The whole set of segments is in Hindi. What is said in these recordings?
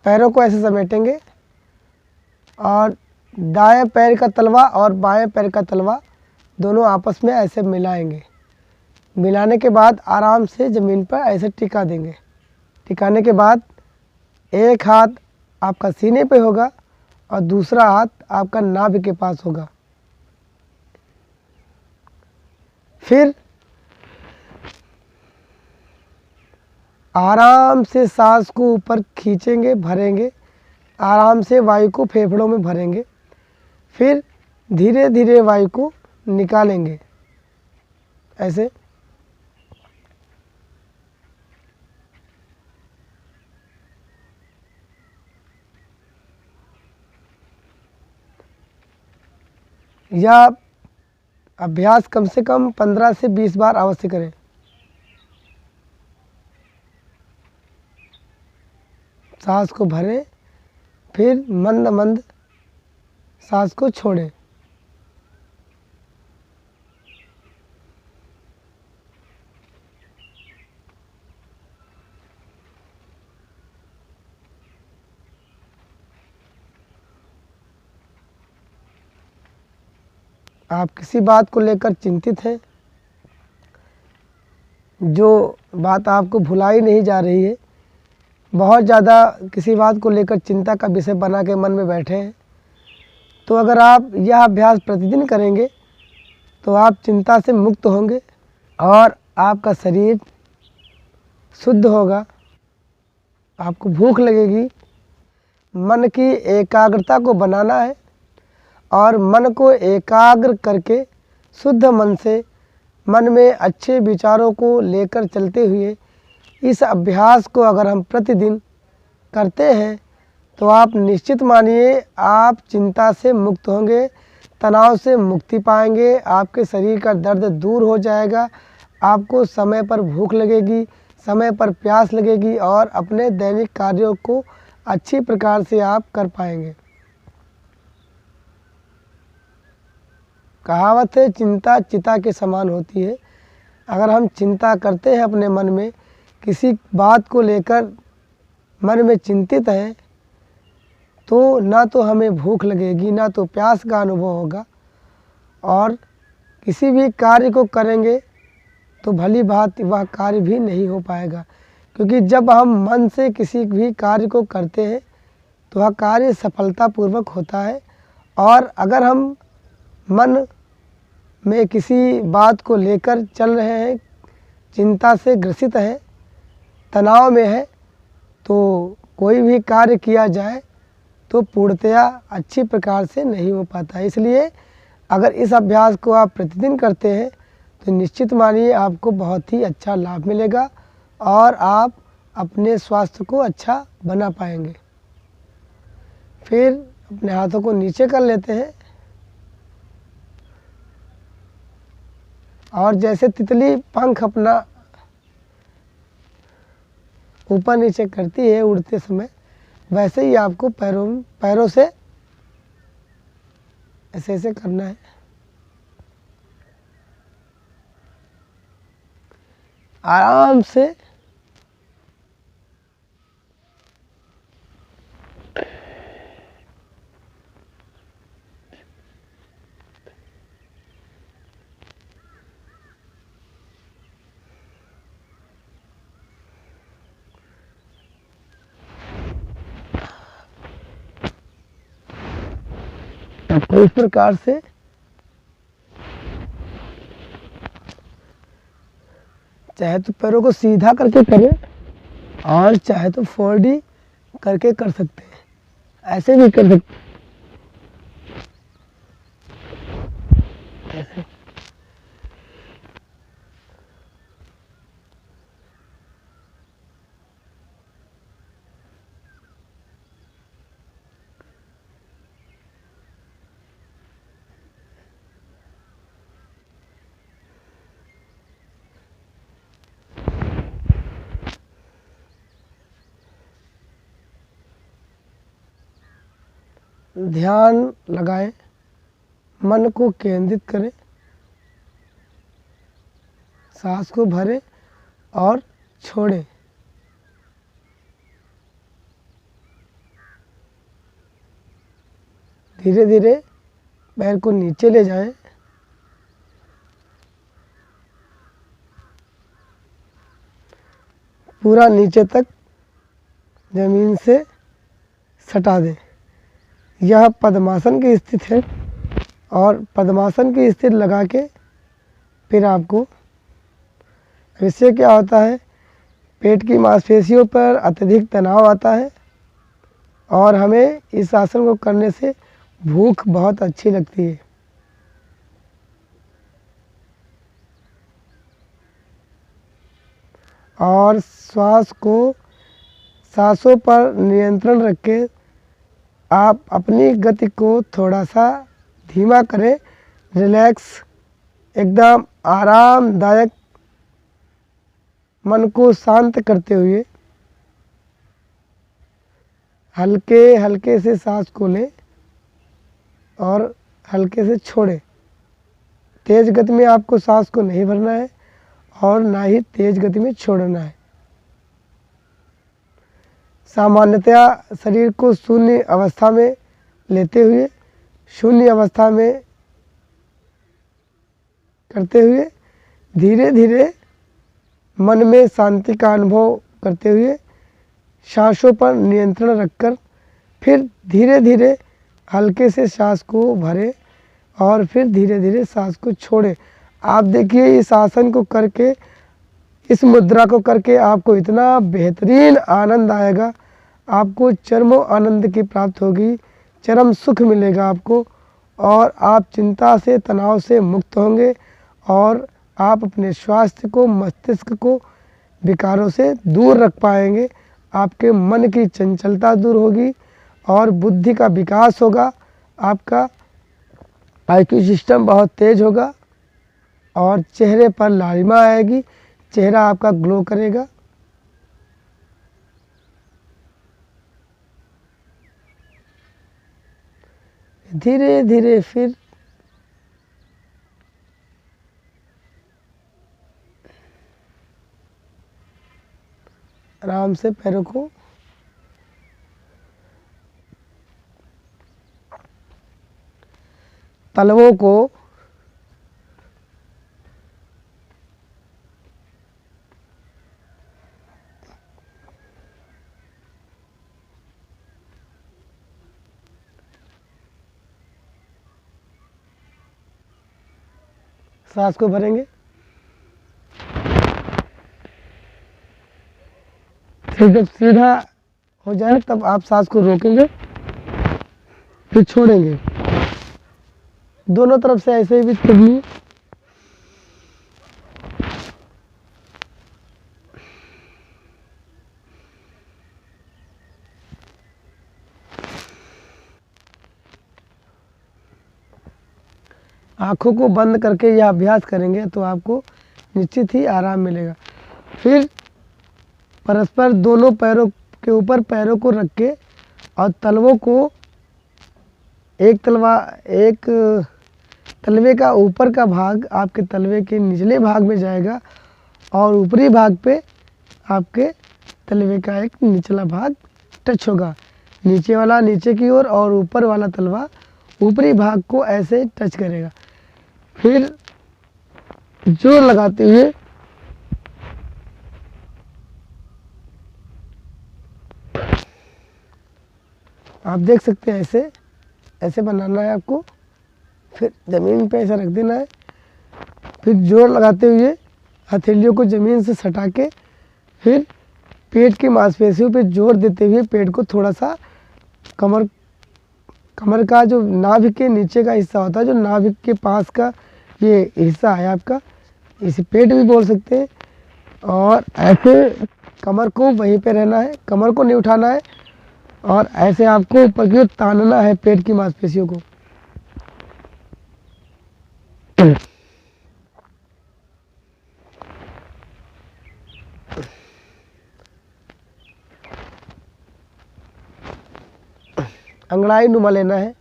पैरों को ऐसे समेटेंगे और दाएं पैर का तलवा और बाएं पैर का तलवा दोनों आपस में ऐसे मिलाएंगे। मिलाने के बाद आराम से ज़मीन पर ऐसे टिका देंगे। टिकाने के बाद एक हाथ आपका सीने पे होगा और दूसरा हाथ आपका नाभि के पास होगा। फिर आराम से सांस को ऊपर खींचेंगे, भरेंगे, आराम से वायु को फेफड़ों में भरेंगे। फिर धीरे धीरे वायु को निकालेंगे ऐसे। यह अभ्यास कम से कम 15 से 20 बार अवश्य करें। सांस को भरें, फिर मंद मंद सांस को छोड़ें। आप किसी बात को लेकर चिंतित हैं, जो बात आपको भुलाई नहीं जा रही है, बहुत ज़्यादा किसी बात को लेकर चिंता का विषय बना के मन में बैठे हैं, तो अगर आप यह अभ्यास प्रतिदिन करेंगे तो आप चिंता से मुक्त होंगे और आपका शरीर शुद्ध होगा। आपको भूख लगेगी। मन की एकाग्रता को बनाना है और मन को एकाग्र करके शुद्ध मन से मन में अच्छे विचारों को लेकर चलते हुए इस अभ्यास को अगर हम प्रतिदिन करते हैं तो आप निश्चित मानिए आप चिंता से मुक्त होंगे, तनाव से मुक्ति पाएंगे, आपके शरीर का दर्द दूर हो जाएगा, आपको समय पर भूख लगेगी, समय पर प्यास लगेगी और अपने दैनिक कार्यों को अच्छी प्रकार से आप कर पाएंगे। कहावत है, चिंता चिता के समान होती है। अगर हम चिंता करते हैं अपने मन में, किसी बात को लेकर मन में चिंतित हैं, तो ना तो हमें भूख लगेगी, ना तो प्यास का अनुभव होगा और किसी भी कार्य को करेंगे तो भली बात वह कार्य भी नहीं हो पाएगा। क्योंकि जब हम मन से किसी भी कार्य को करते हैं तो वह कार्य सफलतापूर्वक होता है। और अगर हम मन में किसी बात को लेकर चल रहे हैं, चिंता से ग्रसित है, तनाव में है, तो कोई भी कार्य किया जाए तो पूर्णतया अच्छी प्रकार से नहीं हो पाता। इसलिए अगर इस अभ्यास को आप प्रतिदिन करते हैं तो निश्चित मानिए आपको बहुत ही अच्छा लाभ मिलेगा और आप अपने स्वास्थ्य को अच्छा बना पाएंगे। फिर अपने हाथों को नीचे कर लेते हैं और जैसे तितली पंख अपना ऊपर नीचे करती है उड़ते समय, वैसे ही आपको पैरों से ऐसे ऐसे करना है। आराम से आपको इस प्रकार से चाहे तो पैरों को सीधा करके करें और चाहे तो 4D करके कर सकते हैं, ऐसे भी कर सकते हैं। ऐसे ध्यान लगाएं, मन को केंद्रित करें, सांस को भरें और छोड़ें। धीरे धीरे पैर को नीचे ले जाएं। पूरा नीचे तक ज़मीन से सटा दें। यह पद्मासन की स्थिति है और पद्मासन की स्थिति लगा के फिर आपको, इससे क्या होता है, पेट की मांसपेशियों पर अत्यधिक तनाव आता है और हमें इस आसन को करने से भूख बहुत अच्छी लगती है। और सांसों पर नियंत्रण रख के आप अपनी गति को थोड़ा सा धीमा करें। रिलैक्स, एकदम आरामदायक, मन को शांत करते हुए हल्के हल्के से सांस को लें और हल्के से छोड़ें। तेज़ गति में आपको सांस को नहीं भरना है और ना ही तेज़ गति में छोड़ना है। सामान्यतया शरीर को शून्य अवस्था में लेते हुए, शून्य अवस्था में करते हुए धीरे धीरे मन में शांति का अनुभव करते हुए सांसों पर नियंत्रण रखकर फिर धीरे धीरे हल्के से सांस को भरें और फिर धीरे धीरे सांस को छोड़ें। आप देखिए इस आसन को करके, इस मुद्रा को करके आपको इतना बेहतरीन आनंद आएगा, आपको चरमो आनंद की प्राप्त होगी, चरम सुख मिलेगा आपको और आप चिंता से, तनाव से मुक्त होंगे और आप अपने स्वास्थ्य को, मस्तिष्क को विकारों से दूर रख पाएंगे। आपके मन की चंचलता दूर होगी और बुद्धि का विकास होगा। आपका आईक्यू सिस्टम बहुत तेज होगा और चेहरे पर लालिमा आएगी, चेहरा आपका ग्लो करेगा। धीरे धीरे फिर आराम से पैरों को तलवों को सांस को भरेंगे। फिर जब सीधा हो जाए तब आप सांस को रोकेंगे, फिर छोड़ेंगे। दोनों तरफ से ऐसे ही भी करनी। आँखों को बंद करके यह अभ्यास करेंगे तो आपको निश्चित ही आराम मिलेगा। फिर परस्पर दोनों पैरों के ऊपर पैरों को रख के और तलवों को एक तलवे का ऊपर का भाग आपके तलवे के निचले भाग में जाएगा और ऊपरी भाग पे आपके तलवे का एक निचला भाग टच होगा। नीचे वाला नीचे की ओर और ऊपर वाला तलवा ऊपरी भाग को ऐसे टच करेगा। फिर जोर लगाते हुए आप देख सकते हैं, ऐसे ऐसे बनाना है आपको। फिर ज़मीन पे ऐसा रख देना है। फिर जोर लगाते हुए हथेलियों को ज़मीन से सटा के फिर पेट की मांसपेशियों पे जोर देते हुए पेट को थोड़ा सा कमर का जो नाभि के नीचे का हिस्सा होता है, जो नाभि के पास का ये हिस्सा है आपका, इसे पेट भी बोल सकते हैं। और ऐसे कमर को वहीं पे रहना है, कमर को नहीं उठाना है और ऐसे आपको ऊपर की ओर तानना है पेट की मांसपेशियों को। अंगड़ाई नुमा लेना है।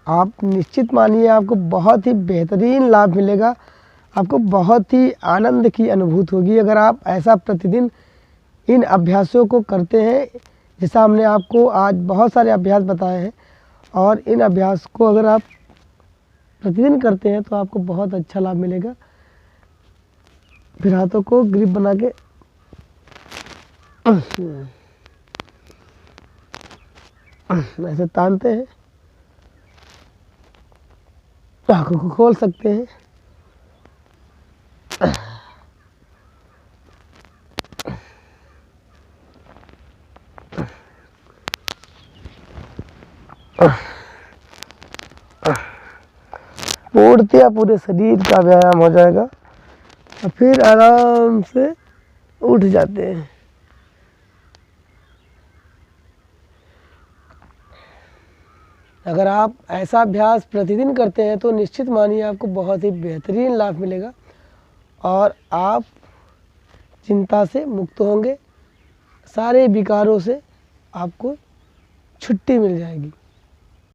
आप निश्चित मानिए आपको बहुत ही बेहतरीन लाभ मिलेगा। आपको बहुत ही आनंद की अनुभूति होगी अगर आप ऐसा प्रतिदिन इन अभ्यासों को करते हैं। जैसा हमने आपको आज बहुत सारे अभ्यास बताए हैं और इन अभ्यास को अगर आप प्रतिदिन करते हैं तो आपको बहुत अच्छा लाभ मिलेगा। फिर हाथों को ग्रिप बना के ऐसे तानते हैं, आंखों को खोल सकते हैं। पूर्णतया पूरे शरीर का व्यायाम हो जाएगा और फिर आराम से उठ जाते हैं। अगर आप ऐसा अभ्यास प्रतिदिन करते हैं तो निश्चित मानिए आपको बहुत ही बेहतरीन लाभ मिलेगा और आप चिंता से मुक्त होंगे। सारे विकारों से आपको छुट्टी मिल जाएगी।